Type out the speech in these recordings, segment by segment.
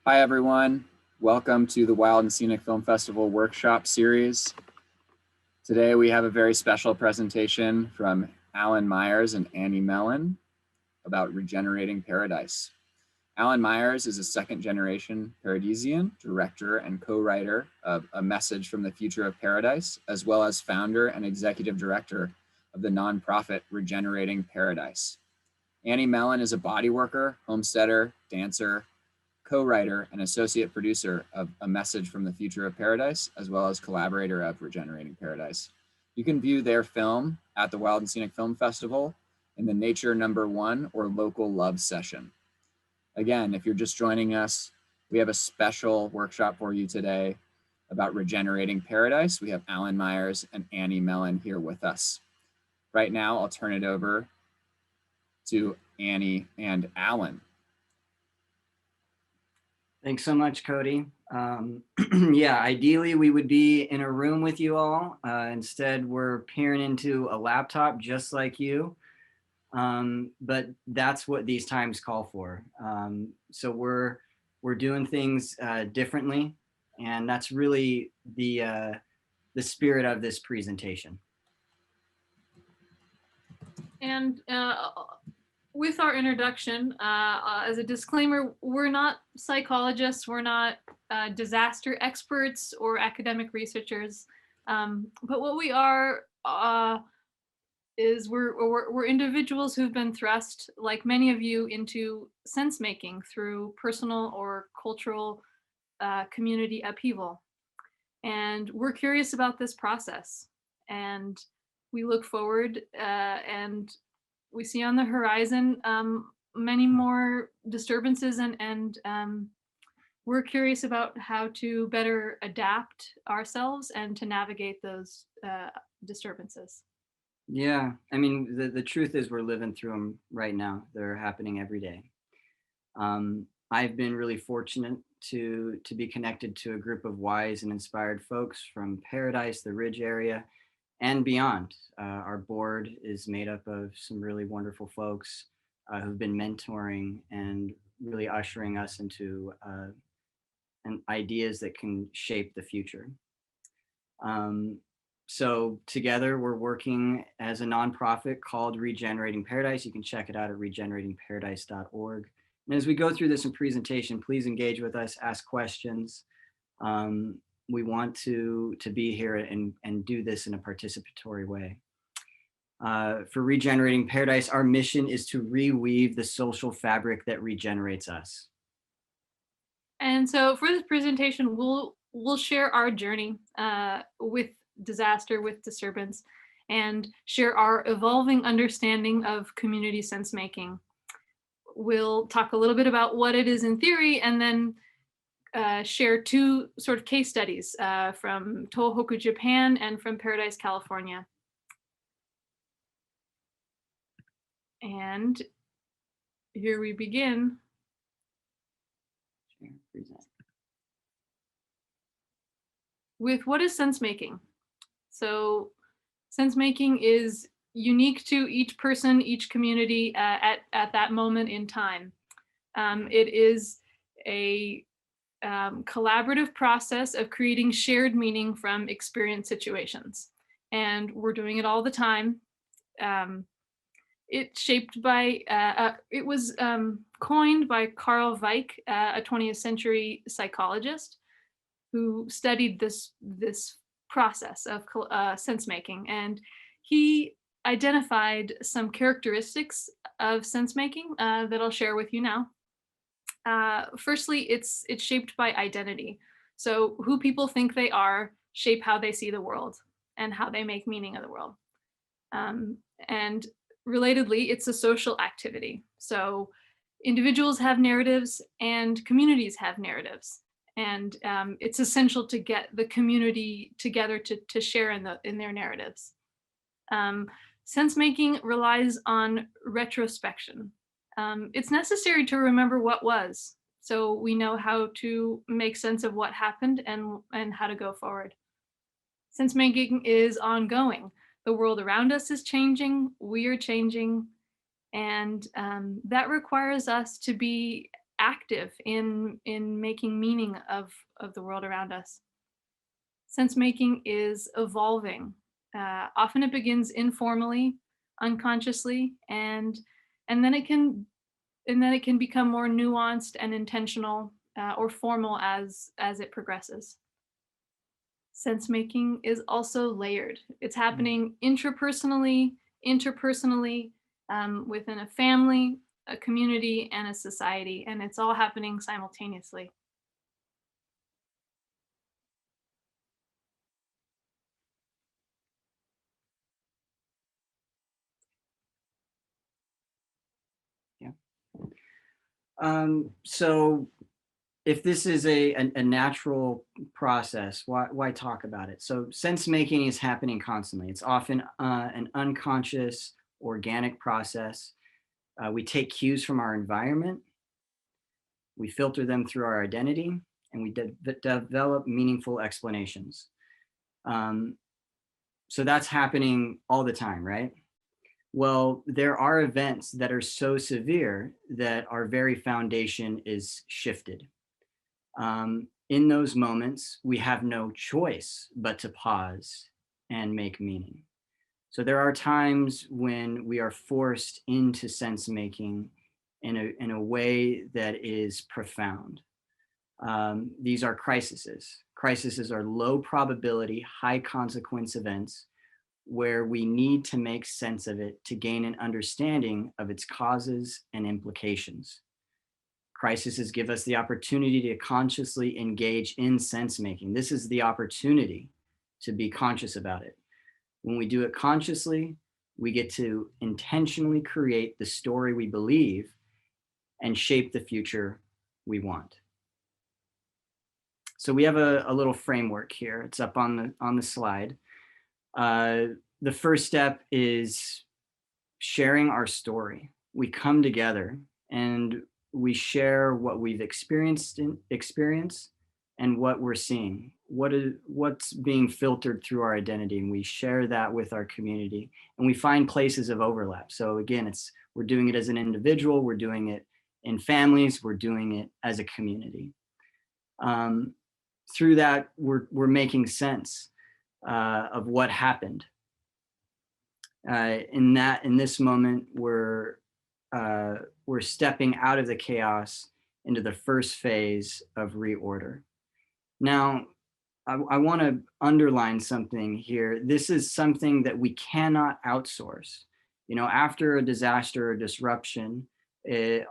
Hi, everyone. Welcome to the Wild Scenic Film Festival workshop series. Today, we have a very special presentation from Alan Myers and Annie Mellon about regenerating paradise. Alan Myers is a second-generation Paradisian, director and co-writer of A Message from the Future of Paradise, as well as founder and executive director of the nonprofit Regenerating Paradise. Annie Mellon is a bodyworker, homesteader, dancer, co-writer and associate producer of A Message from the Future of Paradise, as well as collaborator of Regenerating Paradise. You can view their film at the Wild Scenic Film Festival in the Nature #1 or Local Love session. Again, if you're just joining us, we have a special workshop for you today about regenerating paradise. We have Alan Myers and Annie Mellon here with us. Right now, I'll turn it over to Annie and Alan. Thanks so much, Cody. Yeah, ideally we would be in a room with you all. Instead, we're peering into a laptop just like you. But that's what these times call for. So we're doing things differently, and that's really the spirit of this presentation. And with our introduction, as a disclaimer, we're not psychologists, we're not disaster experts or academic researchers, but what we are is we're individuals who've been thrust, like many of you, into sense making through personal or cultural community upheaval. And we're curious about this process, and we look forward and we see on the horizon many more disturbances, and we're curious about how to better adapt ourselves and to navigate those disturbances. Yeah, I mean, the truth is we're living through them right now. They're happening every day. I've been really fortunate to be connected to a group of wise and inspired folks from Paradise, the Ridge area, and beyond. Our board is made up of some really wonderful folks who've been mentoring and really ushering us into ideas that can shape the future. So together we're working as a nonprofit called Regenerating Paradise. You can check it out at regeneratingparadise.org. And as we go through this in presentation, please engage with us, ask questions. We want to be here and do this in a participatory way. For Regenerating Paradise, our mission is to reweave the social fabric that regenerates us. And so for this presentation, we'll share our journey with disaster, with disturbance, and share our evolving understanding of community sense making. We'll talk a little bit about what it is in theory, and then share two sort of case studies from Tohoku, Japan, and from Paradise, California. And here we begin. With what is sense making? So sense making is unique to each person, each community at that moment in time. It is a collaborative process of creating shared meaning from experienced situations. And we're doing it all the time. It's shaped by, it was coined by Carl Weick, a 20th century psychologist who studied this process of sense making. And he identified some characteristics of sense making that I'll share with you now. Firstly, it's shaped by identity. So who people think they are shape how they see the world and how they make meaning of the world. And relatedly, it's a social activity. So individuals have narratives and communities have narratives. And it's essential to get the community together to share in their narratives. Sense making relies on retrospection. It's necessary to remember what was, so we know how to make sense of what happened and how to go forward. Sense making is ongoing. The world around us is changing, we are changing, and that requires us to be active in making meaning of the world around us. Sense making is evolving. Often it begins informally, unconsciously, and then it can become more nuanced and intentional, or formal as it progresses. Sense making is also layered. It's happening intrapersonally, interpersonally, within a family, a community, and a society, and it's all happening simultaneously. Yeah. So if this is a natural process, why talk about it? So sense making is happening constantly. It's often an unconscious, organic process. We take cues from our environment, we filter them through our identity, and we develop meaningful explanations. So that's happening all the time, right? Well, there are events that are so severe that our very foundation is shifted. In those moments, we have no choice but to pause and make meaning. So there are times when we are forced into sense making in a way that is profound. These are crises. Crises are low probability, high consequence events where we need to make sense of it to gain an understanding of its causes and implications. Crises give us the opportunity to consciously engage in sense making. This is the opportunity to be conscious about it. When we do it consciously, we get to intentionally create the story we believe and shape the future we want. So we have a little framework here. It's up on the slide. The first step is sharing our story. We come together and we share what we've experienced and what we're seeing, what's being filtered through our identity, and we share that with our community, and we find places of overlap. So again, we're doing it as an individual, we're doing it in families, we're doing it as a community. Through that, we're making sense of what happened. In this moment, we're stepping out of the chaos into the first phase of reorder. Now, I want to underline something here. This is something that we cannot outsource. After a disaster or disruption,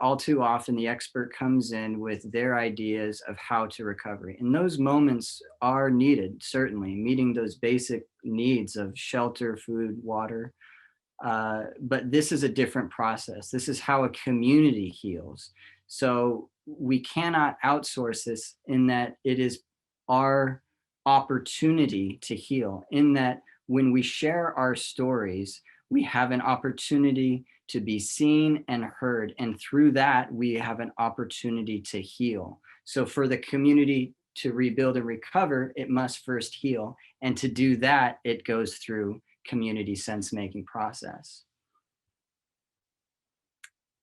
all too often the expert comes in with their ideas of how to recover. And those moments are needed, certainly, meeting those basic needs of shelter, food, water. But this is a different process. This is how a community heals. So we cannot outsource this, in that it is our opportunity to heal, in that when we share our stories, we have an opportunity to be seen and heard. And through that, we have an opportunity to heal. So for the community to rebuild and recover, it must first heal. And to do that, it goes through community sense-making process.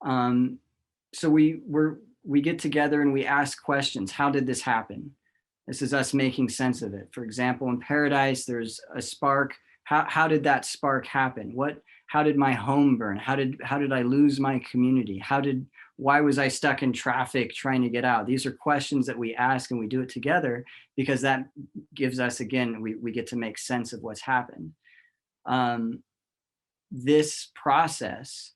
So we get together and we ask questions. How did this happen? This is us making sense of it. For example, in Paradise, there's a spark. How did that spark happen? How did my home burn? How did I lose my community? Why was I stuck in traffic trying to get out? These are questions that we ask, and we do it together because that gives us, again, we get to make sense of what's happened. This process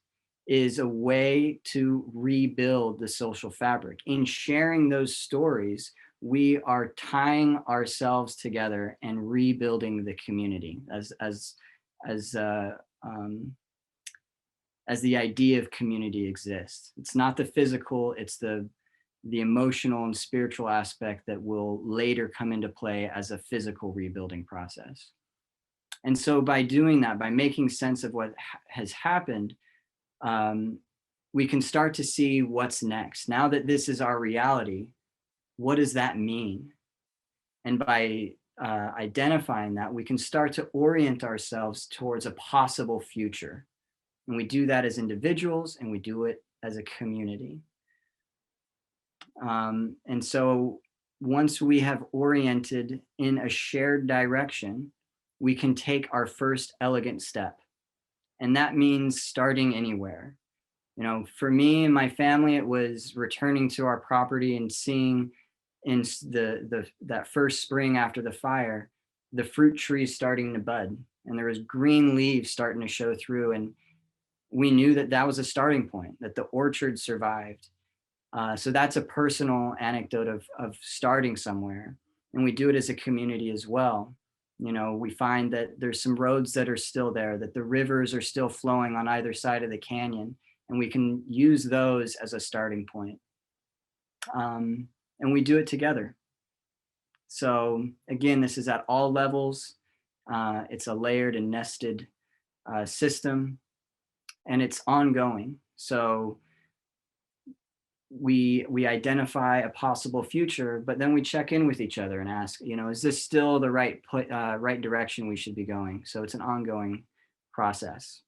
is a way to rebuild the social fabric. In sharing those stories, we are tying ourselves together and rebuilding the community as the idea of community exists. It's not the physical, it's the emotional and spiritual aspect that will later come into play as a physical rebuilding process. And so by doing that, by making sense of what has happened, we can start to see what's next. Now that this is our reality, what does that mean? And by identifying that, we can start to orient ourselves towards a possible future. And we do that as individuals, and we do it as a community. And so once we have oriented in a shared direction, we can take our first elegant step. And that means starting anywhere. You know, for me and my family, it was returning to our property and seeing in that first spring after the fire, the fruit trees starting to bud, and there was green leaves starting to show through. And we knew that that was a starting point, that the orchard survived. So that's a personal anecdote of starting somewhere. And we do it as a community as well. You know, we find that there's some roads that are still there, that the rivers are still flowing on either side of the canyon, and we can use those as a starting point. And we do it together. So again, this is at all levels. It's a layered and nested system, and it's ongoing. So we identify a possible future, but then we check in with each other and ask, you know, is this still the right direction we should be going? So it's an ongoing process.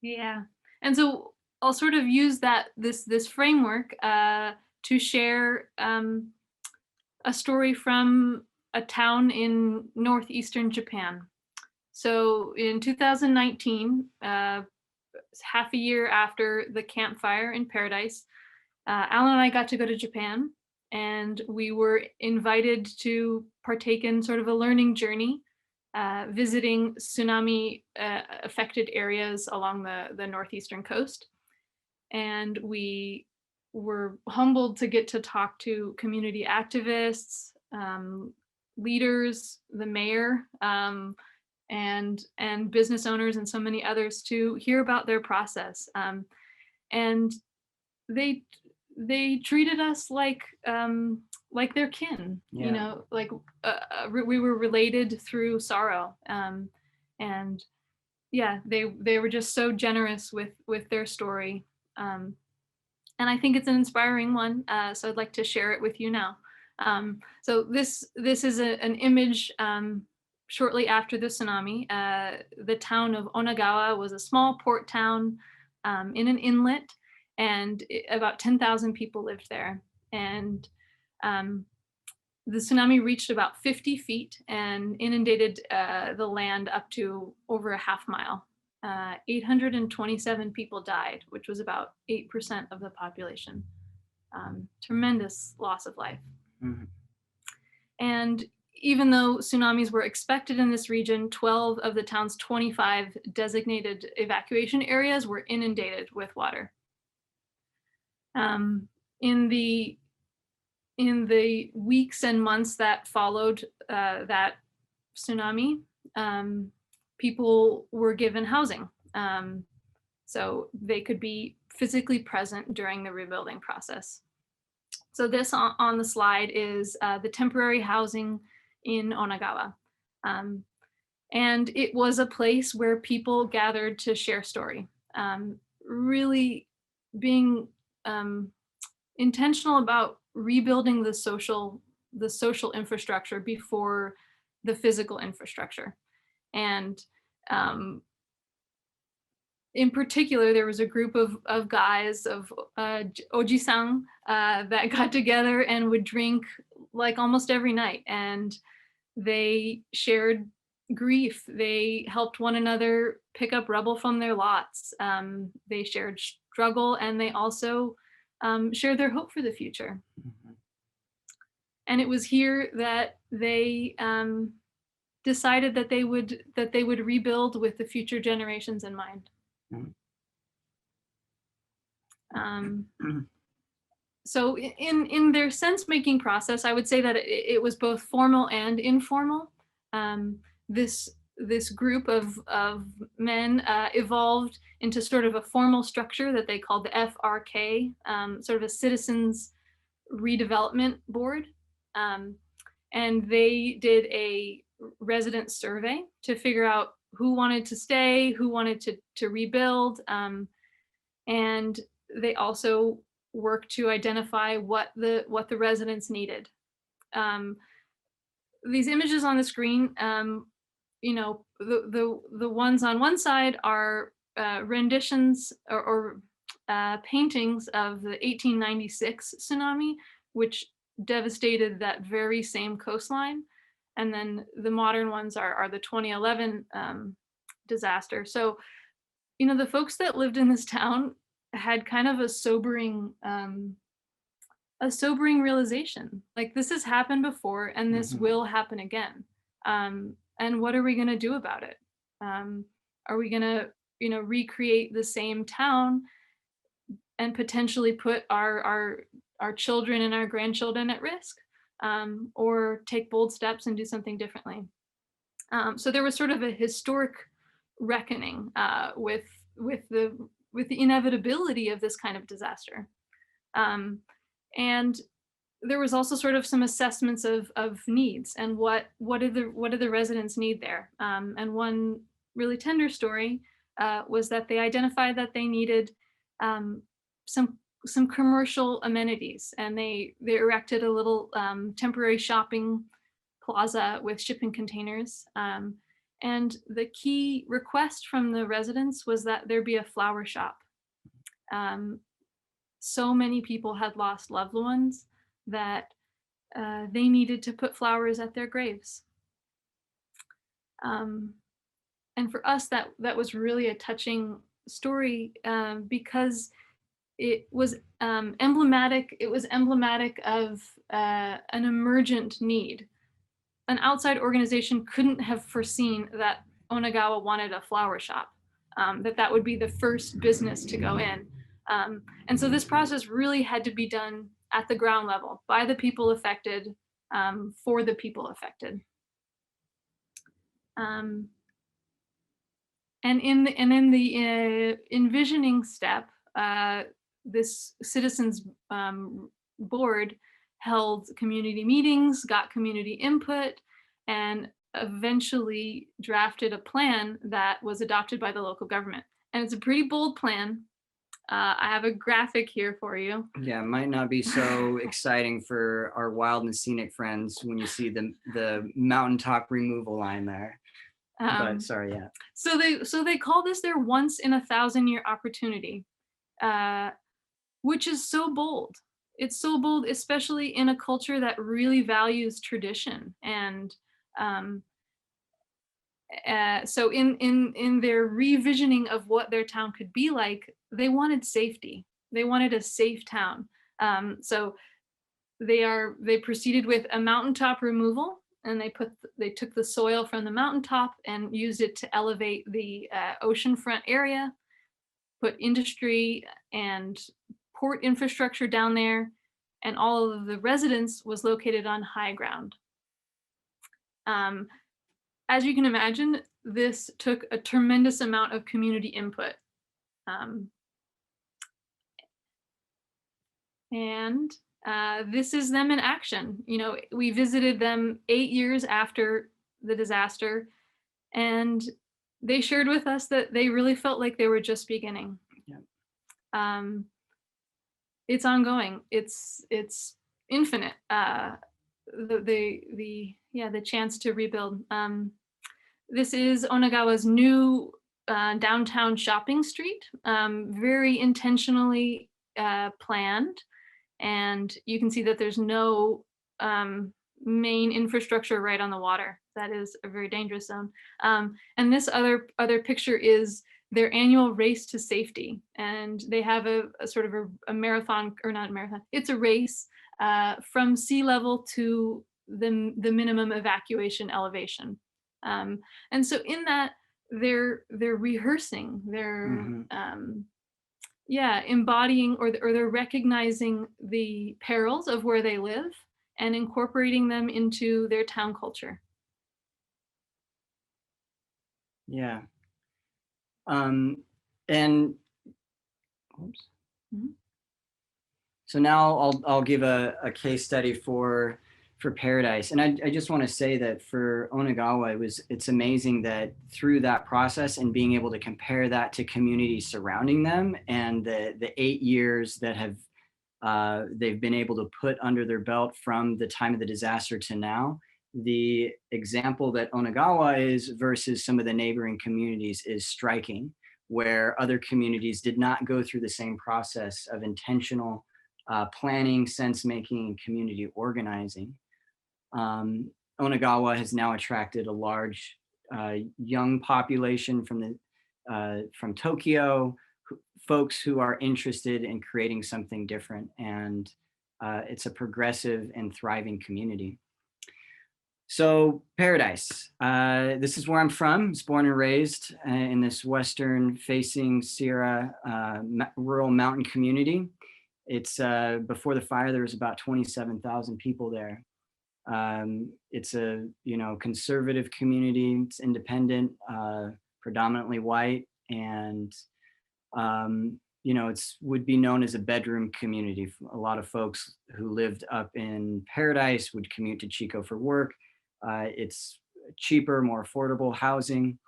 Yeah. And so I'll sort of use this framework to share a story from a town in northeastern Japan. So in 2019, half a year after the campfire in Paradise, Alan and I got to go to Japan, and we were invited to partake in sort of a learning journey, visiting tsunami affected areas along the northeastern coast. And we were humbled to get to talk to community activists, leaders, the mayor, and business owners, and so many others, to hear about their process. And they treated us like their kin, Yeah. you know, like we were related through sorrow. And yeah, they were just so generous with their story. And I think it's an inspiring one. So I'd like to share it with you now. So this is an image shortly after the tsunami. The town of Onagawa was a small port town in an inlet, and about 10,000 people lived there. And the tsunami reached about 50 feet and inundated the land up to over a half mile. 827 people died, which was about 8% of the population. Tremendous loss of life. Mm-hmm. And even though tsunamis were expected in this region, 12 of the town's 25 designated evacuation areas were inundated with water. In the weeks and months that followed that tsunami, people were given housing, so they could be physically present during the rebuilding process. So this on the slide is the temporary housing in Onagawa. And it was a place where people gathered to share story, really being intentional about rebuilding the social infrastructure before the physical infrastructure. And in particular, there was a group of guys, of oji-san, that got together and would drink like almost every night. And they shared grief. They helped one another pick up rubble from their lots. They shared struggle, and they also shared their hope for the future. Mm-hmm. And it was here that they decided that they would rebuild with the future generations in mind. So in their sense-making process, I would say that it was both formal and informal. This group of men evolved into sort of a formal structure that they called the FRK, sort of a citizens redevelopment board. And they did a resident survey to figure out who wanted to stay, who wanted to rebuild. And they also worked to identify what the residents needed. These images on the screen, you know, the ones on one side are renditions or paintings of the 1896 tsunami, which devastated that very same coastline. And then the modern ones are the 2011 disaster. So, the folks that lived in this town had kind of a sobering realization. Like, this has happened before and this will happen again. And what are we going to do about it? Are we going to, recreate the same town and potentially put our children and our grandchildren at risk, or take bold steps and do something differently? So there was sort of a historic reckoning with the inevitability of this kind of disaster. And there was also sort of some assessments of needs and what do the residents need there. And one really tender story was that they identified that they needed some commercial amenities, and they erected a little temporary shopping plaza with shipping containers. And the key request from the residents was that there be a flower shop. So many people had lost loved ones that they needed to put flowers at their graves. And for us, that was really a touching story, because it was emblematic. It was emblematic of an emergent need. An outside organization couldn't have foreseen that Onagawa wanted a flower shop, that would be the first business to go in. And so this process really had to be done at the ground level by the people affected, for the people affected. And in the envisioning step, this citizens board held community meetings, got community input, and eventually drafted a plan that was adopted by the local government. And it's a pretty bold plan. I have a graphic here for you. Yeah, it might not be so exciting for our wild and scenic friends when you see the mountaintop removal line there. But sorry, yeah. So they call this their once in 1,000-year opportunity, which is so bold. It's so bold, especially in a culture that really values tradition. And so in their revisioning of what their town could be like, they wanted safety. They wanted a safe town. So they proceeded with a mountaintop removal, and they took the soil from the mountaintop and used it to elevate the oceanfront area, put industry and port infrastructure down there, and all of the residence was located on high ground. As you can imagine, this took a tremendous amount of community input. And this is them in action. We visited them 8 years after the disaster, and they shared with us that they really felt like they were just beginning. Yeah. It's ongoing. It's infinite. The chance to rebuild. This is Onagawa's new downtown shopping street, very intentionally planned. And you can see that there's no main infrastructure right on the water. That is a very dangerous zone. And this other picture is their annual race to safety. And they have a sort of a marathon, or not a marathon, it's a race from sea level to the minimum evacuation elevation. And so in that, they're rehearsing, they're embodying, or they're recognizing the perils of where they live and incorporating them into their town culture. Yeah. And oops. Mm-hmm. So now I'll give a case study for Paradise. And I just want to say that for Onagawa, it's amazing that through that process and being able to compare that to communities surrounding them, and the 8 years that have they've been able to put under their belt from the time of the disaster to now, the example that Onagawa is versus some of the neighboring communities is striking. where other communities did not go through the same process of intentional planning, sense making, and community organizing. Onagawa has now attracted a large young population from Tokyo, folks who are interested in creating something different, and it's a progressive and thriving community. So Paradise, this is where I'm from. I was born and raised in this western facing Sierra rural mountain community. It's before the fire, there was about 27,000 people there. It's a conservative community. It's independent, predominantly white, and it's would be known as a bedroom community. A lot of folks who lived up in Paradise would commute to Chico for work. It's cheaper, more affordable housing.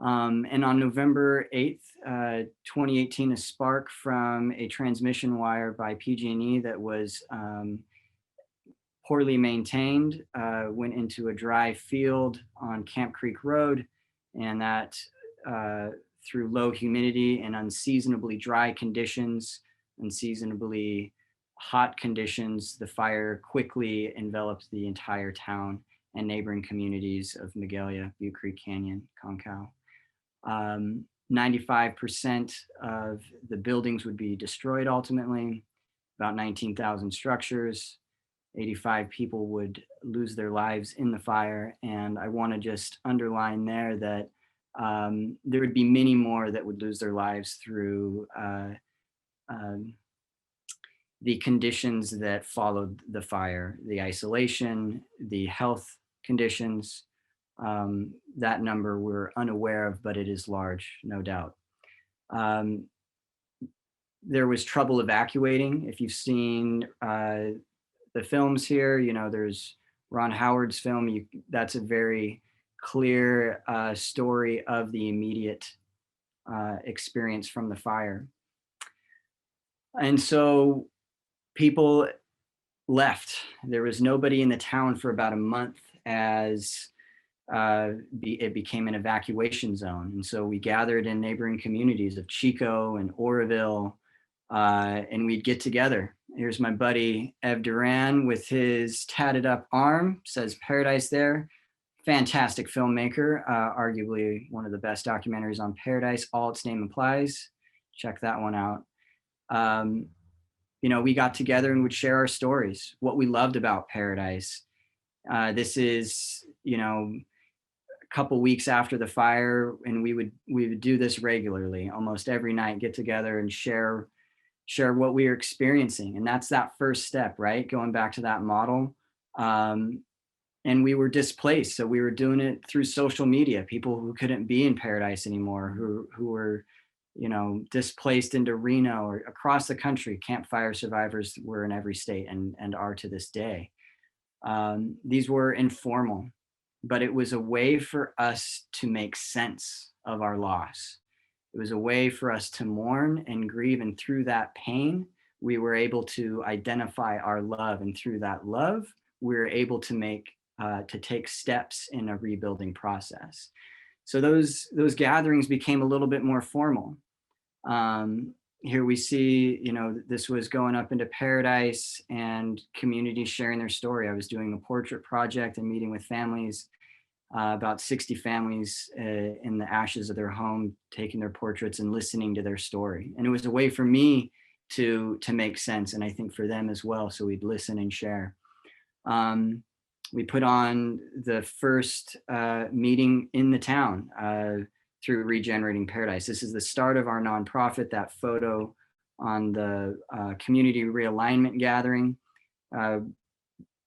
And on November 8th, 2018, a spark from a transmission wire by PG&E that was poorly maintained went into a dry field on Camp Creek Road, and that through low humidity and unseasonably dry conditions, unseasonably hot conditions, the fire quickly enveloped the entire town and neighboring communities of Magalia, Butte Creek Canyon, Concow. 95% of the buildings would be destroyed ultimately, about 19,000 structures, 85 people would lose their lives in the fire. And I want to just underline there that there would be many more that would lose their lives through the conditions that followed the fire, the isolation, the health conditions. That number we're unaware of, but it is large, no doubt. There was trouble evacuating. If you've seen the films here, there's Ron Howard's film. That's a very clear story of the immediate experience from the fire. And so people left. There was nobody in the town for about a month as it became an evacuation zone. And so we gathered in neighboring communities of Chico and Oroville, and we'd get together. Here's my buddy Ev Duran with his tatted up arm, says Paradise there. Fantastic filmmaker, arguably one of the best documentaries on Paradise, all its name implies. Check that one out. We got together and would share our stories, what we loved about Paradise. This is, a couple weeks after the fire, and we would do this regularly, almost every night, get together and share what we were experiencing. And that's that first step, right? Going back to that model. And we were displaced. So we were doing it through social media, people who couldn't be in Paradise anymore, who were, displaced into Reno or across the country. Campfire survivors were in every state and are to this day. These were informal, but it was a way for us to make sense of our loss. It was a way for us to mourn and grieve. And through that pain, we were able to identify our love. And through that love, we were able to take steps in a rebuilding process. So those gatherings became a little bit more formal. Here we see, this was going up into Paradise and communities sharing their story. I was doing a portrait project and meeting with families, about 60 families in the ashes of their home, taking their portraits and listening to their story. And it was a way for me to make sense, and I think for them as well. So we'd listen and share. We put on the first meeting in the town through Regenerating Paradise. This is the start of our nonprofit. That photo on the community realignment gathering.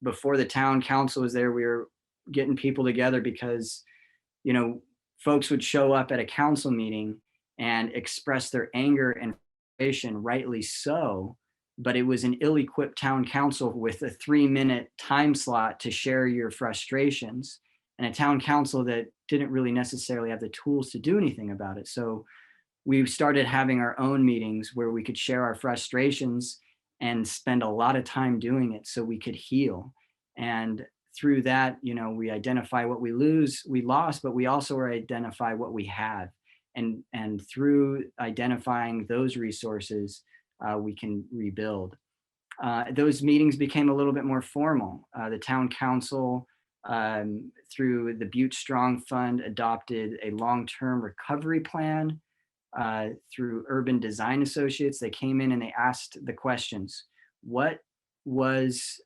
Before the town council was there, we were getting people together because, folks would show up at a council meeting and express their anger and frustration, rightly so, but it was an ill-equipped town council with a 3-minute time slot to share your frustrations, and a town council that didn't really necessarily have the tools to do anything about it. So we started having our own meetings where we could share our frustrations and spend a lot of time doing it so we could heal. And through that, we identify what we lost, but we also identify what we have. and through identifying those resources, we can rebuild. Those meetings became a little bit more formal. The town council, through the Butte Strong Fund, adopted a long-term recovery plan. Through Urban Design Associates, they came in and they asked the questions: what was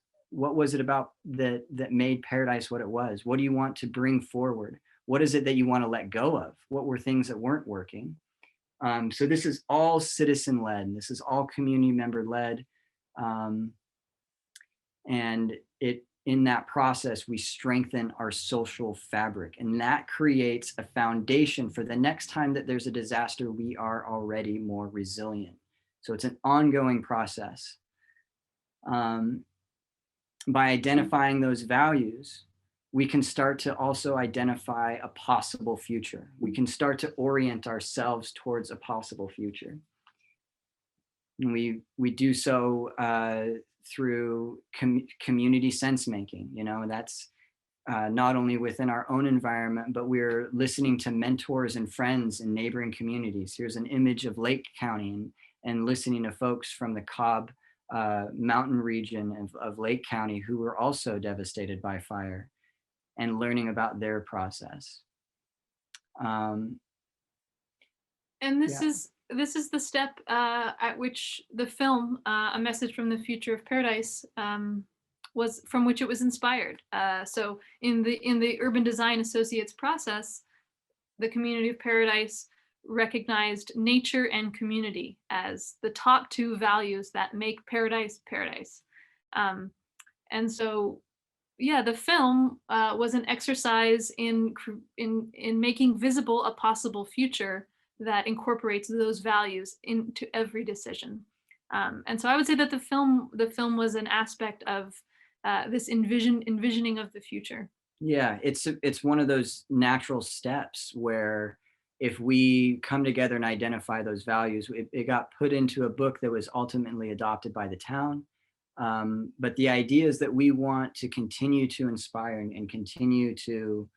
it about that made Paradise what it was? What do you want to bring forward? What is it that you want to let go of? What were things that weren't working? So this is all citizen led. This is all community member led. And in that process, we strengthen our social fabric, and that creates a foundation for the next time that there's a disaster, we are already more resilient. So it's an ongoing process. By identifying those values, we can start to also identify a possible future. We can start to orient ourselves towards a possible future. And we do so through community sense making. That's not only within our own environment, but we're listening to mentors and friends in neighboring communities. Here's an image of Lake County and listening to folks from the Cobb mountain region of Lake County who were also devastated by fire, and learning about their process. And this is the step at which the film, A Message from the Future of Paradise, was from which it was inspired. So in the Urban Design Associates process, the community of Paradise recognized nature and community as the top two values that make Paradise Paradise. And so, yeah, the film was an exercise in making visible a possible future that incorporates those values into every decision. And so I would say that the film was an aspect of this envisioning of the future. Yeah, it's one of those natural steps where if we come together and identify those values, it got put into a book that was ultimately adopted by the town. But the idea is that we want to continue to inspire and continue to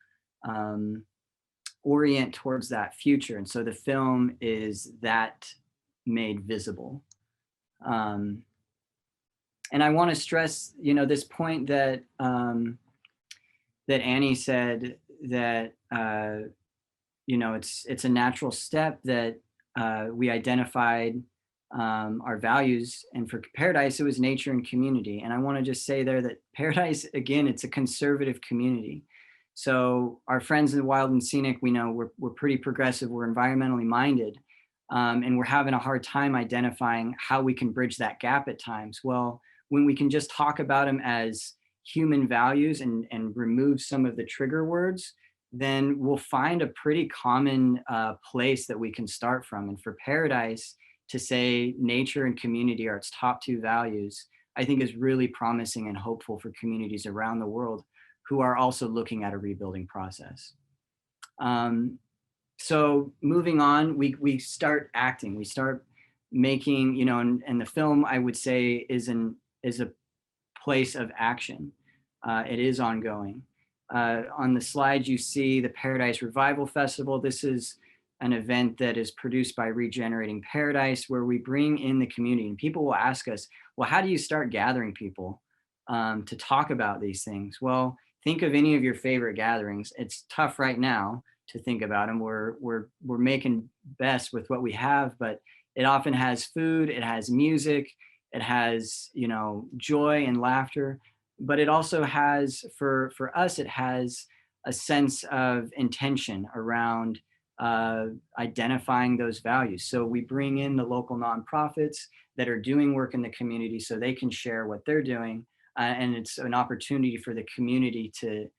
orient towards that future. And so the film is that made visible. And I want to stress, this point that that Annie said, that it's a natural step that we identified our values, and for Paradise, it was nature and community. And I want to just say there that Paradise, again, it's a conservative community. So our friends in the Wild and Scenic, we know we're pretty progressive, we're environmentally minded, and we're having a hard time identifying how we can bridge that gap at times. Well, when we can just talk about them as human values and remove some of the trigger words, then we'll find a pretty common place that we can start from. And for Paradise to say nature and community are its top two values, I think is really promising and hopeful for communities around the world who are also looking at a rebuilding process. So moving on, we start acting, we start making, and the film, I would say, is a place of action. It is ongoing. On the slide, you see the Paradise Revival Festival. This is an event that is produced by Regenerating Paradise, where we bring in the community. And people will ask us, well, how do you start gathering people to talk about these things? Well, think of any of your favorite gatherings. It's tough right now to think about them. We're making best with what we have, but it often has food, it has music, it has, joy and laughter, but it also has, for us, it has a sense of intention around identifying those values. So we bring in the local nonprofits that are doing work in the community so they can share what they're doing. And it's an opportunity for the community to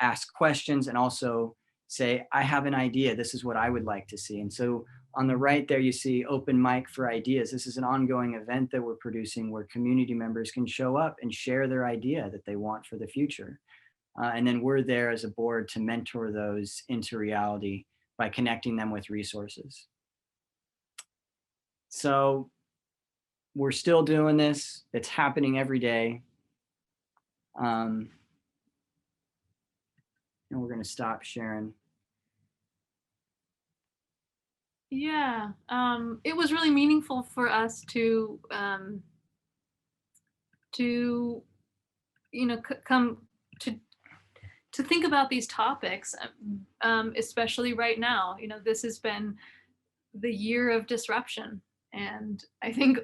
ask questions and also say, I have an idea, this is what I would like to see. And so on the right there, you see Open Mic for Ideas. This is an ongoing event that we're producing where community members can show up and share their idea that they want for the future. And then we're there as a board to mentor those into reality by connecting them with resources. So we're still doing this. It's happening every day. And we're going to stop sharing. Yeah, it was really meaningful for us to come to to think about these topics, especially right now. This has been the year of disruption, and I think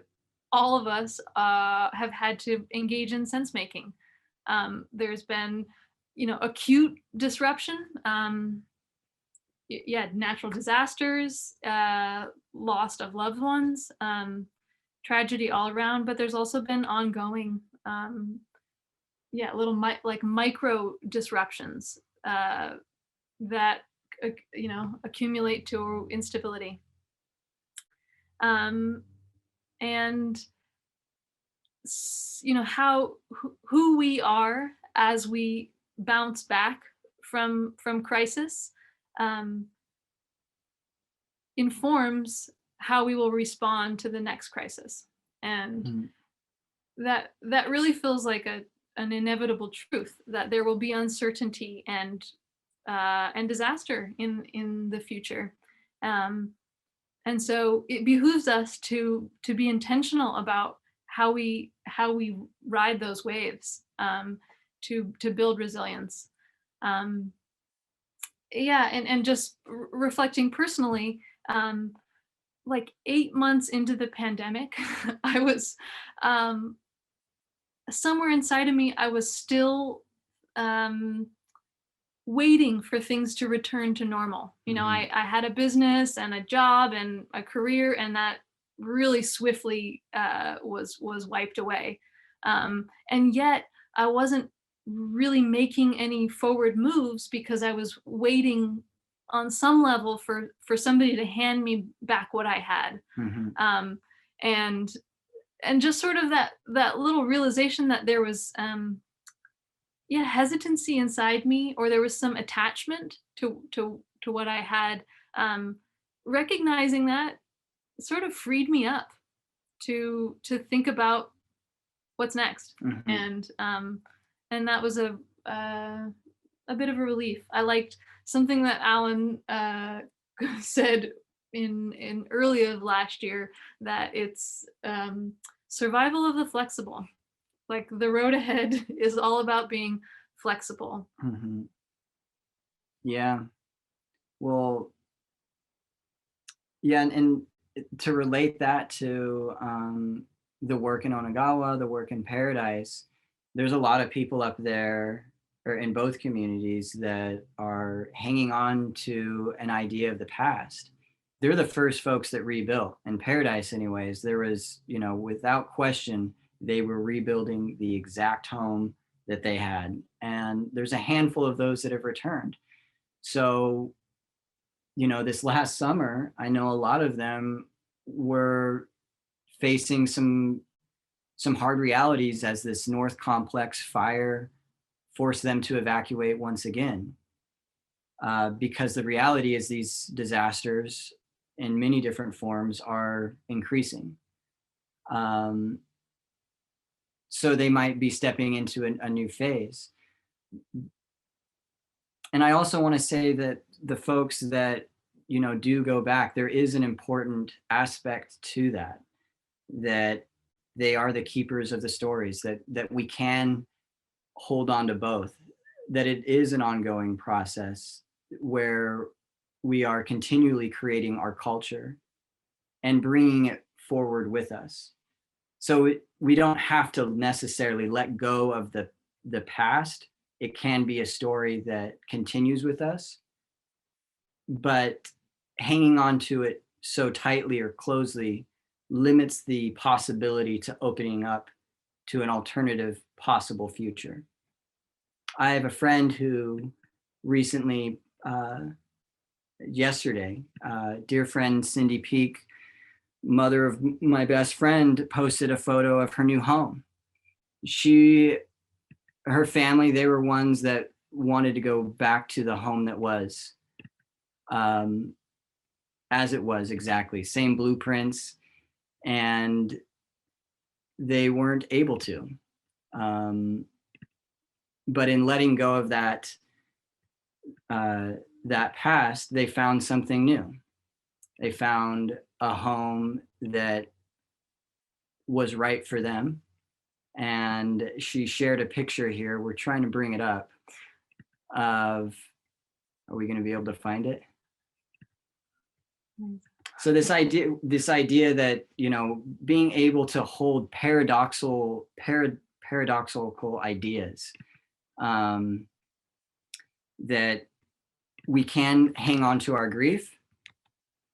all of us have had to engage in sense making. There's been, acute disruption. Yeah, natural disasters, loss of loved ones, tragedy all around. But there's also been ongoing, yeah, little like micro disruptions that accumulate to instability. And how who we are as we bounce back from crisis um, informs how we will respond to the next crisis. And that really feels like an inevitable truth, that there will be uncertainty and disaster in the future. And so it behooves us to be intentional about how we ride those waves, to build resilience. Yeah, and just reflecting personally, like 8 months into the pandemic, I was somewhere inside of me, I was still waiting for things to return to normal. I had a business and a job and a career, and that really swiftly was wiped away. And yet I wasn't really making any forward moves because I was waiting on some level for somebody to hand me back what I had. And just sort of that little realization that there was yeah, hesitancy inside me, or there was some attachment to what I had. Recognizing that sort of freed me up to think about what's next. And that was a bit of a relief. I liked something that Alan said in early of last year, that it's survival of the flexible. Like, the road ahead is all about being flexible. Yeah. Well, yeah, and to relate that to the work in Onagawa, the work in Paradise, there's a lot of people up there, or in both communities, that are hanging on to an idea of the past. They're the first folks that rebuilt. In Paradise, anyways, there was, without question, they were rebuilding the exact home that they had. And there's a handful of those that have returned. So, this last summer, I know a lot of them were facing some hard realities as this North Complex fire forced them to evacuate once again. Because the reality is these disasters in many different forms are increasing. So they might be stepping into a new phase. And I also want to say that the folks that, do go back, there is an important aspect to that they are the keepers of the stories, that we can hold on to both, that it is an ongoing process where we are continually creating our culture and bringing it forward with us. So we don't have to necessarily let go of the past. It can be a story that continues with us, but hanging on to it so tightly or closely limits the possibility to opening up to an alternative possible future. I have a friend who recently, yesterday, dear friend Cindy Peak, mother of my best friend, posted a photo of her new home. Her family, they were ones that wanted to go back to the home that was, as it was, exactly, same blueprints, and they weren't able to. But in letting go of that past, they found something new. They found a home that was right for them. And she shared a picture here. We're trying to bring it up of, are we going to be able to find it? So this idea that, you know, being able to hold paradoxical ideas, that we can hang on to our grief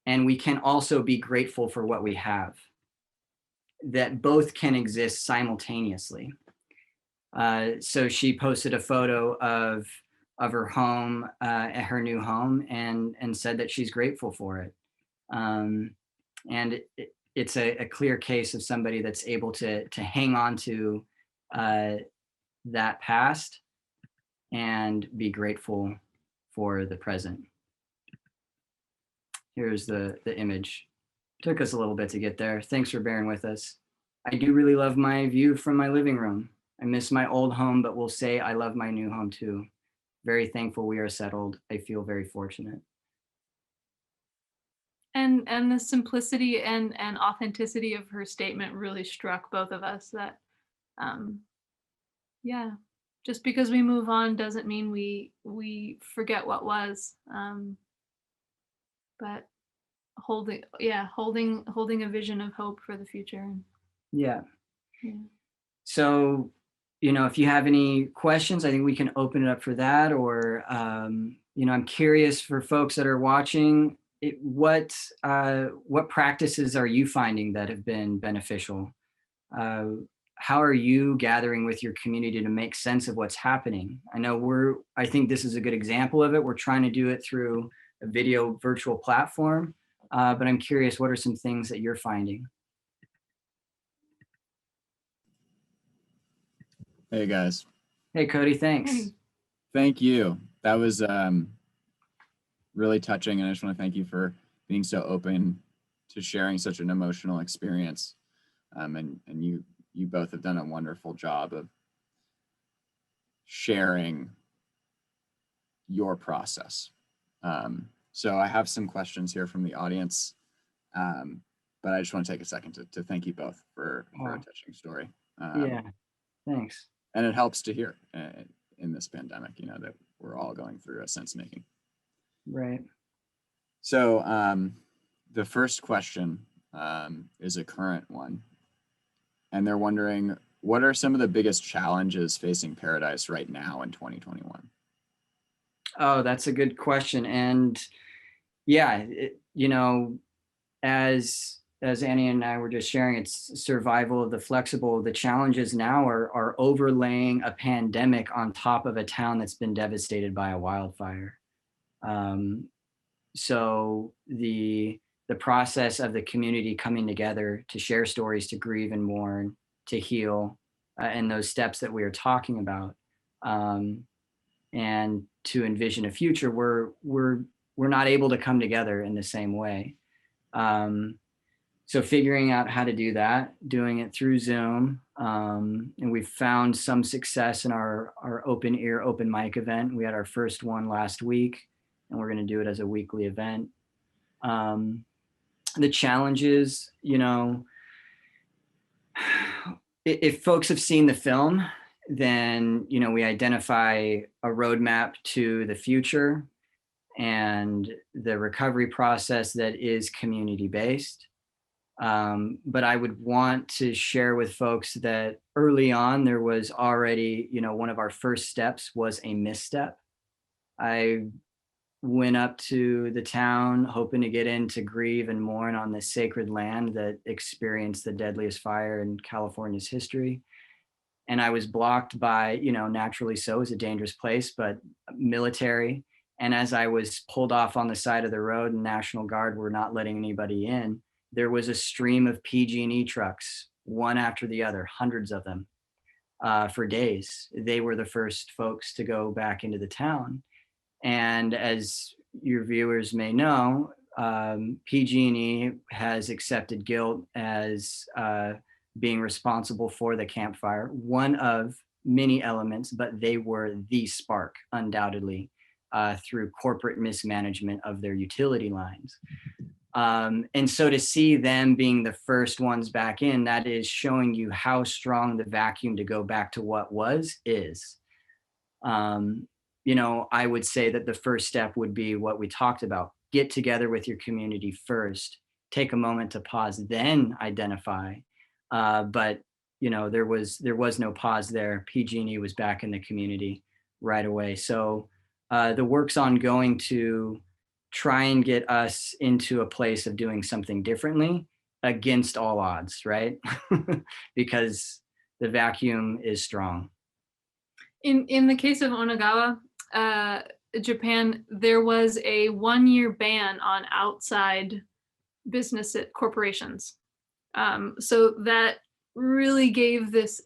and we can also be grateful for what we have, that both can exist simultaneously. So she posted a photo of her home, her new home, and said that she's grateful for it. And it's a clear case of somebody that's able to hang on to that past and be grateful for the present. Here's the image. Took us a little bit to get there. Thanks for bearing with us. I do really love my view from my living room. I miss my old home, but will say I love my new home too. Very thankful we are settled. I feel very fortunate. And the simplicity and authenticity of her statement really struck both of us, that yeah, just because we move on doesn't mean we forget what was, but holding a vision of hope for the future. Yeah. So, you know, if you have any questions, I think we can open it up for that. Or, you know, I'm curious for folks that are watching, what practices are you finding that have been beneficial? How are you gathering with your community to make sense of what's happening? I think this is a good example of it. We're trying to do it through a video virtual platform, but I'm curious, what are some things that you're finding? Hey guys. Hey Cody, thanks. Hey. Thank you. That was really touching, and I just want to thank you for being so open to sharing such an emotional experience. And you both have done a wonderful job of sharing your process. So I have some questions here from the audience, but I just want to take a second to thank you both for a touching story. Yeah, thanks. And it helps to hear in this pandemic, you know, that we're all going through a sense making. Right. So the first question is a current one. And they're wondering, what are some of the biggest challenges facing Paradise right now in 2021? Oh, that's a good question. And yeah, you know, as Annie and I were just sharing, it's survival of the flexible. The challenges now are overlaying a pandemic on top of a town that's been devastated by a wildfire. So the process of the community coming together to share stories, to grieve and mourn, to heal, and those steps that we are talking about, and to envision a future, we're not able to come together in the same way. So figuring out how to do that, doing it through Zoom, and we've found some success in our open ear, open mic event. We had our first one last week, and we're going to do it as a weekly event. The challenges, you know, if folks have seen the film, then, you know, we identify a roadmap to the future and the recovery process that is community-based. But I would want to share with folks that early on, there was already, you know, one of our first steps was a misstep. I went up to the town hoping to get in to grieve and mourn on this sacred land that experienced the deadliest fire in California's history. And I was blocked by, you know, naturally so, it's a dangerous place, but military. And as I was pulled off on the side of the road and National Guard were not letting anybody in, there was a stream of PG&E trucks, one after the other, hundreds of them, for days. They were the first folks to go back into the town. And as your viewers may know, PG&E has accepted guilt as being responsible for the campfire, one of many elements, but they were the spark, undoubtedly, through corporate mismanagement of their utility lines. And so to see them being the first ones back in, that is showing you how strong the vacuum to go back to what was is. You know, I would say that the first step would be what we talked about. Get together with your community first, take a moment to pause, then identify. But you know, there was no pause there. PG&E was back in the community right away. So the work's ongoing to try and get us into a place of doing something differently against all odds, right? Because the vacuum is strong. In the case of Onagawa, Japan, there was a 1-year ban on outside business corporations. So that really gave this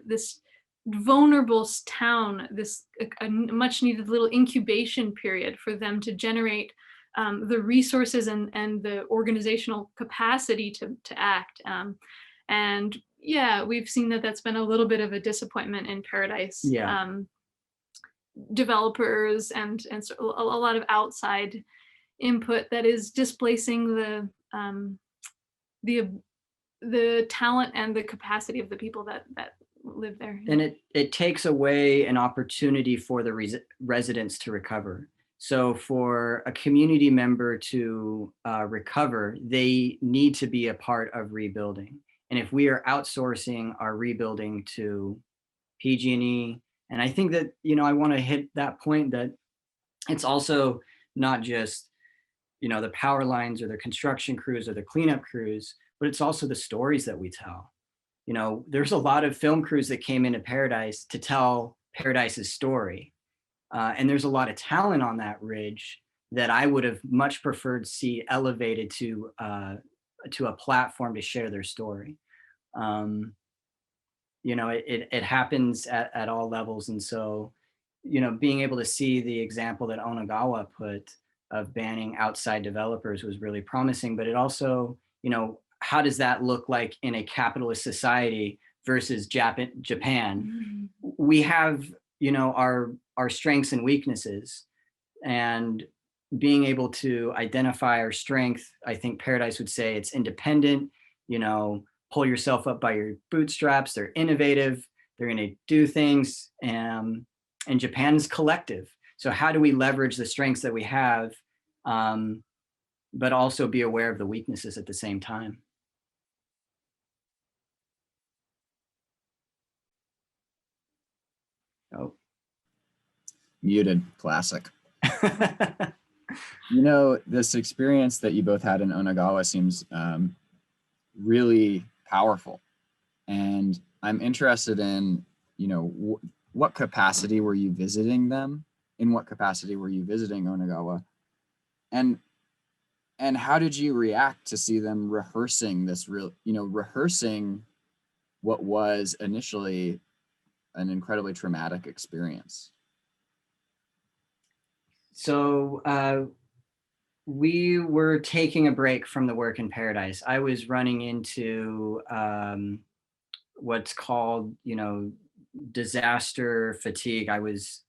this vulnerable town this a much needed little incubation period for them to generate the resources and the organizational capacity to act. And yeah, we've seen that that's been a little bit of a disappointment in Paradise. Yeah. Developers and so a lot of outside input that is displacing the talent and the capacity of the people that live there. And it takes away an opportunity for the residents to recover. So for a community member to recover, they need to be a part of rebuilding. And if we are outsourcing our rebuilding to PG&E, and I think that, you know, I want to hit that point that it's also not just, you know, the power lines or the construction crews or the cleanup crews, but it's also the stories that we tell. You know, there's a lot of film crews that came into Paradise to tell Paradise's story. And there's a lot of talent on that ridge that I would have much preferred to see elevated to a platform to share their story. You know, it happens at all levels. And so, you know, being able to see the example that Onagawa put of banning outside developers was really promising, but it also, you know, how does that look like in a capitalist society versus Japan? Mm-hmm. We have, you know, our strengths and weaknesses, and being able to identify our strength, I think Paradise would say it's independent, you know, pull yourself up by your bootstraps. They're innovative. They're going to do things. And Japan's collective. So how do we leverage the strengths that we have, but also be aware of the weaknesses at the same time? Oh. Muted, classic. You know, this experience that you both had in Onagawa seems really powerful. And I'm interested in, you know, what capacity were you visiting them? In what capacity were you visiting Onagawa? And how did you react to see them rehearsing this rehearsing what was initially an incredibly traumatic experience? So we were taking a break from the work in Paradise. I was running into what's called, you know, disaster fatigue. I was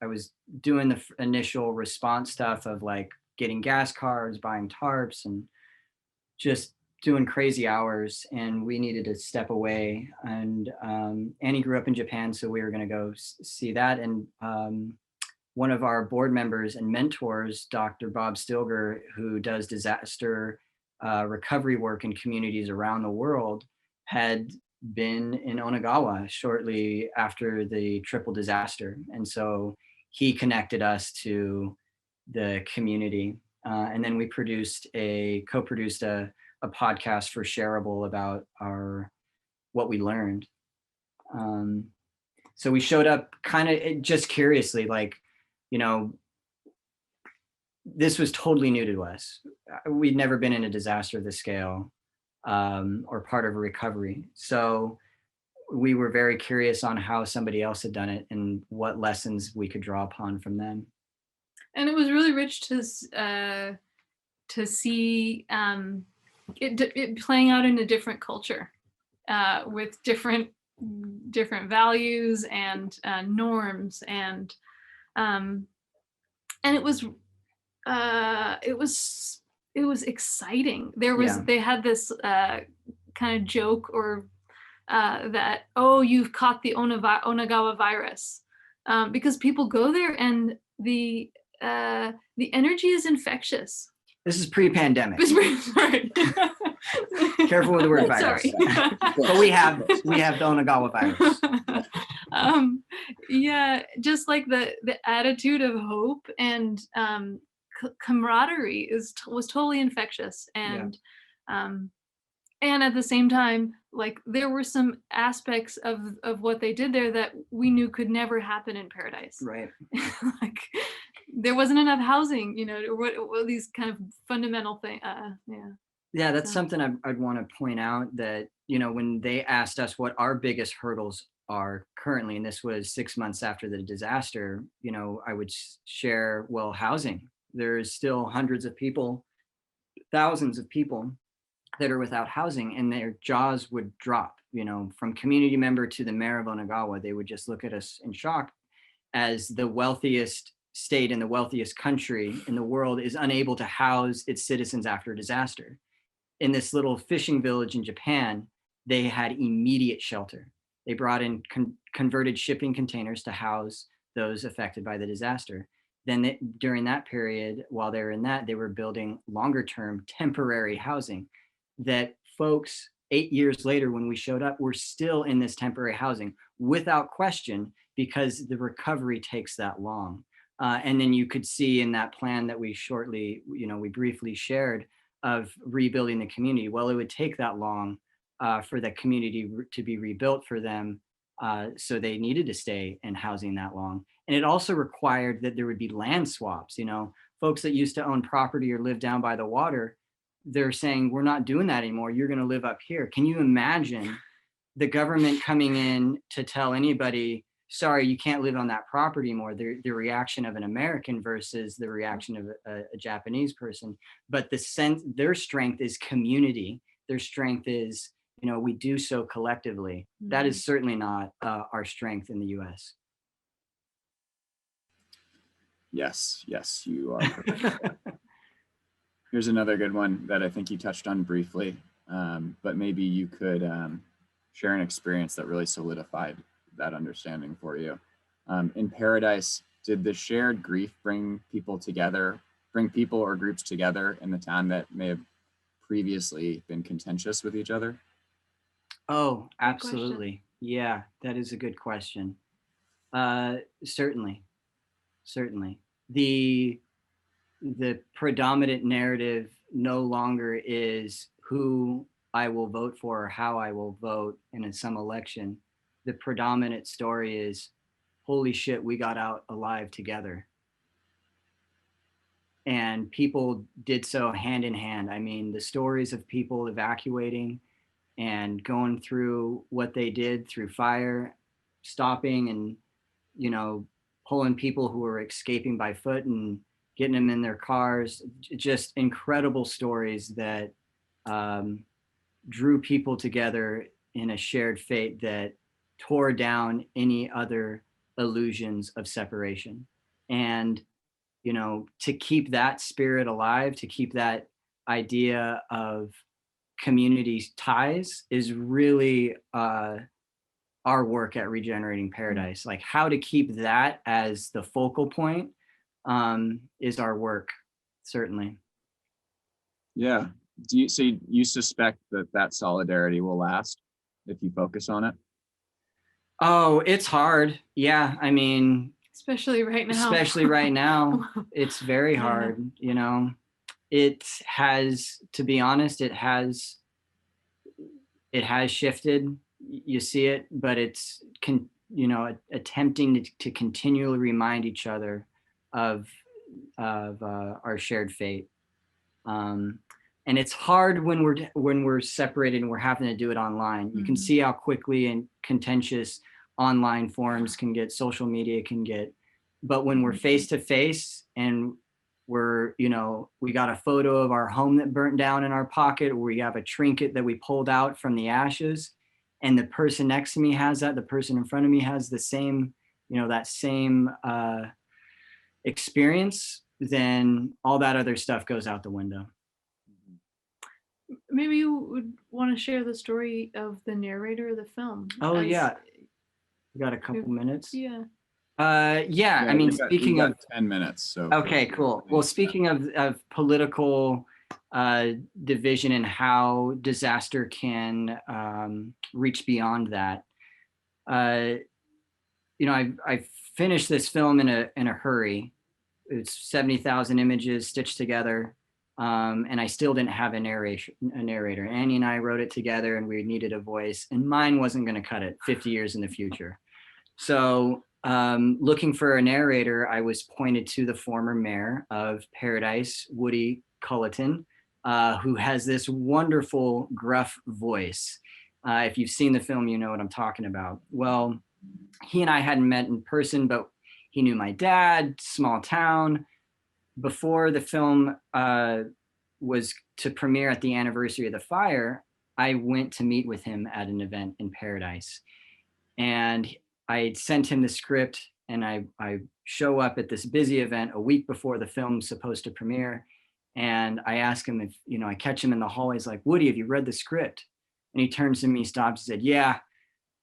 doing the initial response stuff of like getting gas cards, buying tarps, and just doing crazy hours. And we needed to step away. And Annie grew up in Japan, so we were going to go see that. And one of our board members and mentors, Dr. Bob Stilger, who does disaster recovery work in communities around the world, had been in Onagawa shortly after the triple disaster. And so he connected us to the community. And then we co-produced a podcast for Shareable about what we learned. So we showed up kind of just curiously, like, you know, this was totally new to us. We'd never been in a disaster of this scale or part of a recovery. So we were very curious on how somebody else had done it and what lessons we could draw upon from them. And it was really rich to see it playing out in a different culture with different values and norms, and it was it was exciting. There was, Yeah. they had this kind of joke or that, oh, you've caught the Onagawa virus, because people go there and the energy is infectious. This is pre-pandemic. Sorry. Careful with the word virus. Sorry. But we have the Onagawa virus. Yeah, just like the attitude of hope and camaraderie was totally infectious, and at the same time, like there were some aspects of what they did there that we knew could never happen in Paradise. Right. Like there wasn't enough housing, you know, or what these kind of fundamental things. Yeah, that's something I'd want to point out, that, you know, when they asked us what our biggest hurdles are currently, and this was 6 months after the disaster, you know, I would share, well, housing. There's still hundreds of people, thousands of people that are without housing, and their jaws would drop, you know, from community member to the mayor of Onagawa. They would just look at us in shock, as the wealthiest state in the wealthiest country in the world is unable to house its citizens after a disaster. In this little fishing village in Japan, they had immediate shelter. They brought in converted shipping containers to house those affected by the disaster. Then during that period, while they were in that, they were building longer term temporary housing that folks 8 years later, when we showed up, were still in this temporary housing without question, because the recovery takes that long. And then you could see in that plan that we we briefly shared, of rebuilding the community. Well, it would take that long for the community to be rebuilt for them. So they needed to stay in housing that long. And it also required that there would be land swaps. You know, folks that used to own property or live down by the water, they're saying, we're not doing that anymore. You're going to live up here. Can you imagine the government coming in to tell anybody, sorry, you can't live on that property anymore? The reaction of an American versus the reaction of a Japanese person. But their strength is community. Their strength is, you know, we do so collectively. Mm-hmm. That is certainly not our strength in the US. Yes, you are. Here's another good one that I think you touched on briefly, but maybe you could share an experience that really solidified that understanding for you. In Paradise, did the shared grief bring people or groups together in the town that may have previously been contentious with each other? Oh, absolutely. Yeah, that is a good question. Certainly. The predominant narrative no longer is who I will vote for or how I will vote in some election. The predominant story is, holy shit, we got out alive together. And people did so hand in hand. I mean, the stories of people evacuating and going through what they did through fire, stopping and, you know, pulling people who were escaping by foot and getting them in their cars, just incredible stories that drew people together in a shared fate that tore down any other illusions of separation. And, you know, to keep that spirit alive, to keep that idea of community ties is really our work at Regenerating Paradise. Like, how to keep that as the focal point is our work, certainly. Yeah. So you suspect that solidarity will last if you focus on it? Oh, it's hard. Yeah, I mean, especially right now, it's very hard. You know, it has, to be honest, it has shifted. You see it, but it's attempting to continually remind each other of our shared fate. And it's hard when we're separated and we're having to do it online. You can see how quickly and contentious online forums can get, social media can get. But when we're face to face and we're, you know, we got a photo of our home that burnt down in our pocket, or we have a trinket that we pulled out from the ashes, and the person next to me has that, the person in front of me has the same, you know, that same experience, then all that other stuff goes out the window. maybe you would want to share the story of the narrator of the film. Oh, as- yeah. We got a couple minutes. Yeah. Yeah, I mean, speaking of 10 minutes. So okay, cool. Well, speaking of political division and how disaster can reach beyond that, you know, I finished this film in a hurry. It's 70,000 images stitched together, and I still didn't have a narrator. Annie and I wrote it together, and we needed a voice, and mine wasn't going to cut it 50 years in the future. So looking for a narrator, I was pointed to the former mayor of Paradise, Woody Culleton, who has this wonderful gruff voice. If you've seen the film, you know what I'm talking about. Well, he and I hadn't met in person, but he knew my dad, small town. Before the film was to premiere at the anniversary of the fire, I went to meet with him at an event in Paradise. And I sent him the script, and I show up at this busy event a week before the film's supposed to premiere. And I ask him if, you know, I catch him in the hallway. He's like, Woody, have you read the script? And he turns to me, stops, and said, yeah,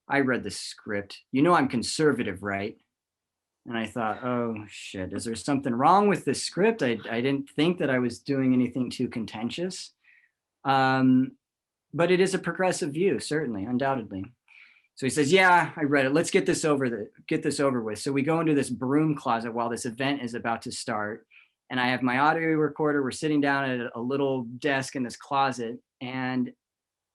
I read the script. You know, I'm conservative, right? And I thought, oh shit, is there something wrong with this script? I didn't think that I was doing anything too contentious. But it is a progressive view, certainly, undoubtedly. So he says, yeah, I read it. Let's get this over with. So we go into this broom closet while this event is about to start. And I have my audio recorder. We're sitting down at a little desk in this closet. And,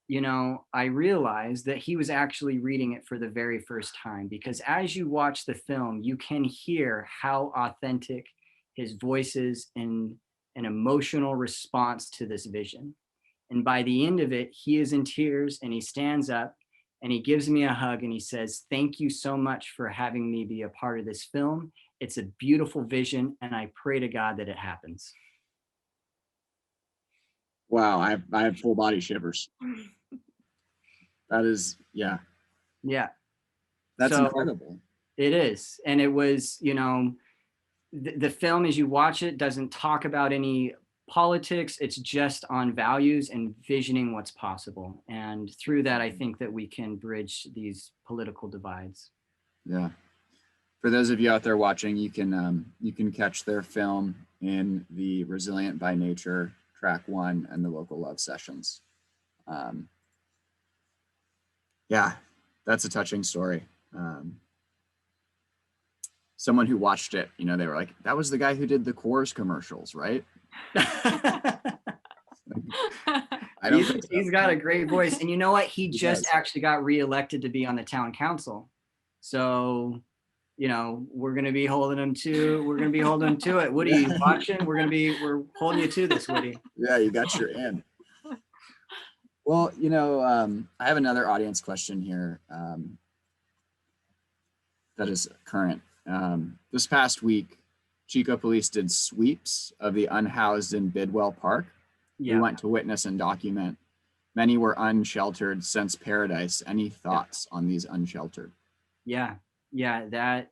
you know, I realized that he was actually reading it for the very first time, because as you watch the film, you can hear how authentic his voice is in an emotional response to this vision. And by the end of it, he is in tears, and he stands up and he gives me a hug, and he says, thank you so much for having me be a part of this film. It's a beautiful vision, and I pray to God that it happens. Wow, I have full body shivers. That is, yeah. Yeah. That's So, incredible. It is. And it was, you know, the film, as you watch it, doesn't talk about any politics. It's just on values and visioning what's possible. And through that, I think that we can bridge these political divides. Yeah. For those of you out there watching, you can catch their film in the Resilient by Nature track 1 and the Local Love sessions. Yeah, that's a touching story. Someone who watched it, you know, they were like, that was the guy who did the Coors commercials, right? I don't think so. He's got a great voice. And you know what? He just actually got reelected to be on the town council. So, you know, we're going to be holding him to it. Woody, you watching? We're holding you to this, Woody. Yeah, you got your in. Well, you know, I have another audience question here that is current. This past week, Chico police did sweeps of the unhoused in Bidwell Park. Yeah. We went to witness and document. Many were unsheltered since Paradise. Any thoughts on these unsheltered? Yeah, that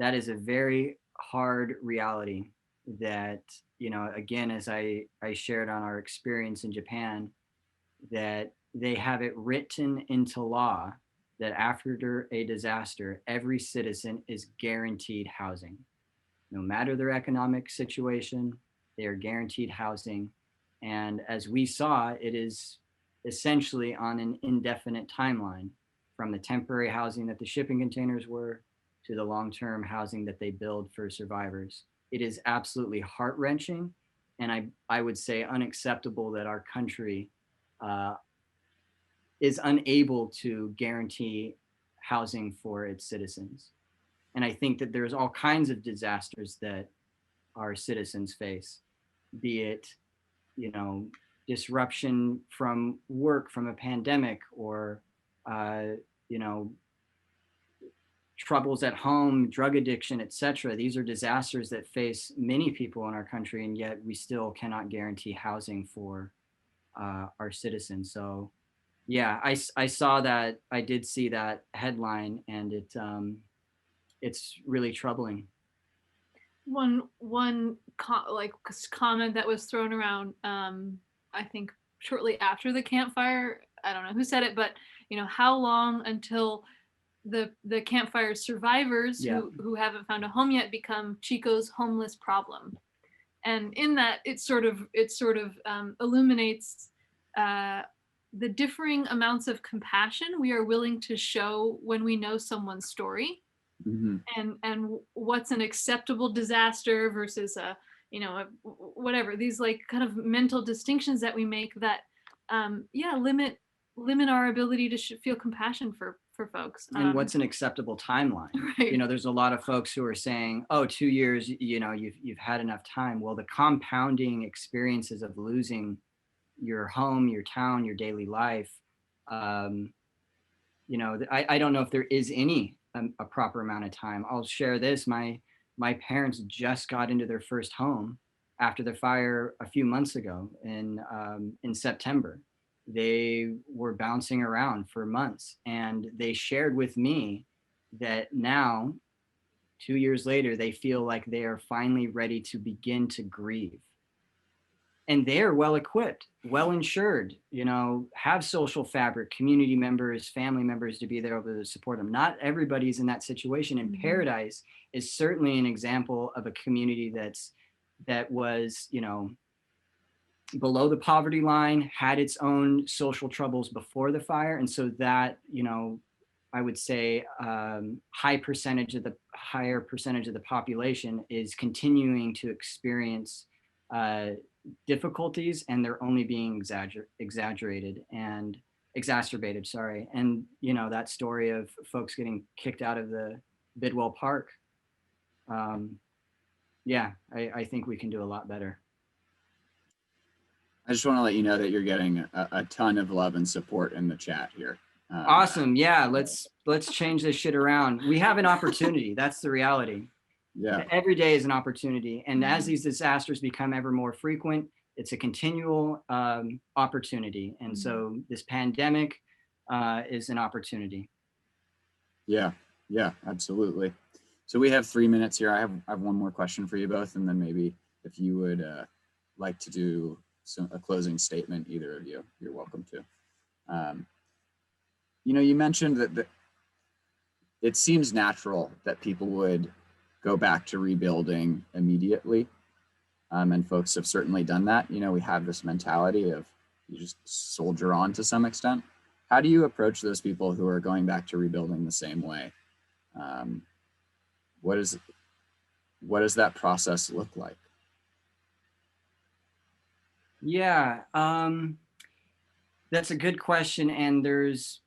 is a very hard reality that, you know, again, as I shared on our experience in Japan, that they have it written into law that after a disaster, every citizen is guaranteed housing. No matter their economic situation, they are guaranteed housing. And as we saw, it is essentially on an indefinite timeline, from the temporary housing that the shipping containers were to the long-term housing that they build for survivors. It is absolutely heart-wrenching, and I would say unacceptable that our country is unable to guarantee housing for its citizens. And I think that there's all kinds of disasters that our citizens face, be it, you know, disruption from work, from a pandemic, or, you know, troubles at home, drug addiction, etc. These are disasters that face many people in our country, and yet we still cannot guarantee housing for our citizens. So yeah, I saw that. I did see that headline, and it's really troubling. One comment that was thrown around. I think shortly after the campfire, I don't know who said it, but how long until the campfire survivors who haven't found a home yet become Chico's homeless problem. And in that, it sort of illuminates the differing amounts of compassion we are willing to show when we know someone's story, and what's an acceptable disaster versus whatever, these like kind of mental distinctions that we make that limit our ability to feel compassion for folks. And what's an acceptable timeline? Right. There's a lot of folks who are saying, oh, 2 years, you've had enough time. Well, the compounding experiences of losing your home, your town, your daily life, I don't know if there is any a proper amount of time. I'll share this. My parents just got into their first home after the fire a few months ago in September. They were bouncing around for months, and they shared with me that now, 2 years later, they feel like they are finally ready to begin to grieve. And they're well equipped, well insured, have social fabric, community members, family members to be there to support them. Not everybody's in that situation. And Paradise is certainly an example of a community that was, below the poverty line, had its own social troubles before the fire. And so that, I would say higher percentage of the population is continuing to experience difficulties, and they're only being exaggerated and exacerbated, sorry. And, that story of folks getting kicked out of the Bidwell Park. I think we can do a lot better. I just want to let you know that you're getting a ton of love and support in the chat here. Awesome. Yeah, let's change this shit around. We have an opportunity. That's the reality. Yeah. Every day is an opportunity. And as these disasters become ever more frequent, it's a continual opportunity. And so this pandemic is an opportunity. Yeah, absolutely. So we have 3 minutes here. I have one more question for you both, and then maybe if you would like to do a closing statement, either of you, you're welcome to. You mentioned that it seems natural that people would go back to rebuilding immediately. And folks have certainly done that. We have this mentality of you just soldier on to some extent. How do you approach those people who are going back to rebuilding the same way? What does that process look like? Yeah, that's a good question. And there's,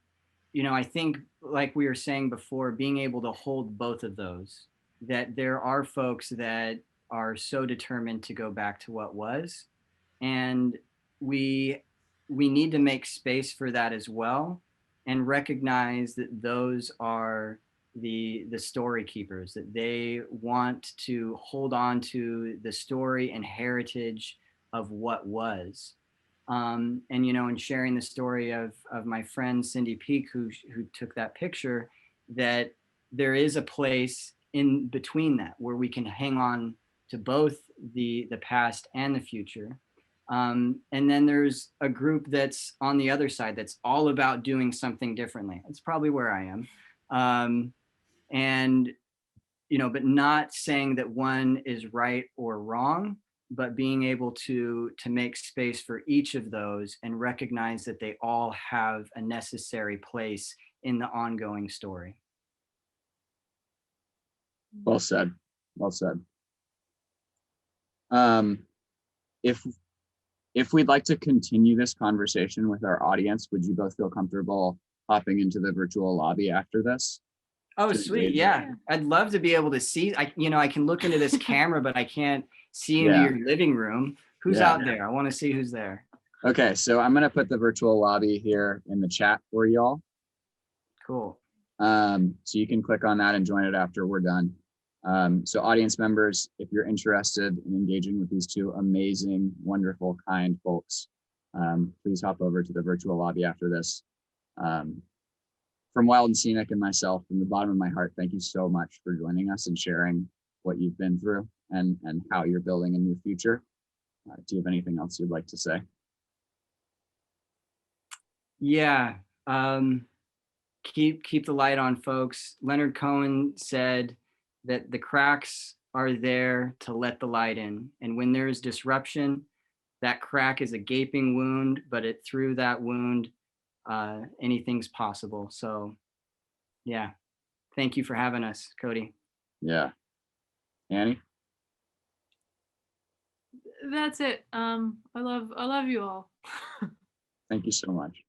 I think, like we were saying before, being able to hold both of those, that there are folks that are so determined to go back to what was, and we need to make space for that as well, and recognize that those are the story keepers, that they want to hold on to the story and heritage of what was. And in sharing the story of my friend Cindy Peak, who took that picture, that there is a place in between that where we can hang on to both the past and the future. And then there's a group that's on the other side that's all about doing something differently. That's probably where I am. But not saying that one is right or wrong, but being able to make space for each of those and recognize that they all have a necessary place in the ongoing story. Well said. Well said. If we'd like to continue this conversation with our audience, would you both feel comfortable hopping into the virtual lobby after this? Oh, sweet. Yeah. I'd love to be able to see. I can look into this camera, but I can't see into your living room. Who's out there? I want to see who's there. Okay, so I'm going to put the virtual lobby here in the chat for y'all. Cool. So you can click on that and join it after we're done. So audience members, if you're interested in engaging with these two amazing, wonderful, kind folks, please hop over to the virtual lobby after this. From Wild and Scenic and myself, from the bottom of my heart, thank you so much for joining us and sharing what you've been through and how you're building a new future. Do you have anything else you'd like to say? Yeah. Keep the light on, folks. Leonard Cohen said that the cracks are there to let the light in. And when there is disruption, that crack is a gaping wound, but through that wound, anything's possible. So yeah, thank you for having us, Cody. Yeah. Annie? That's it. I love you all. Thank you so much.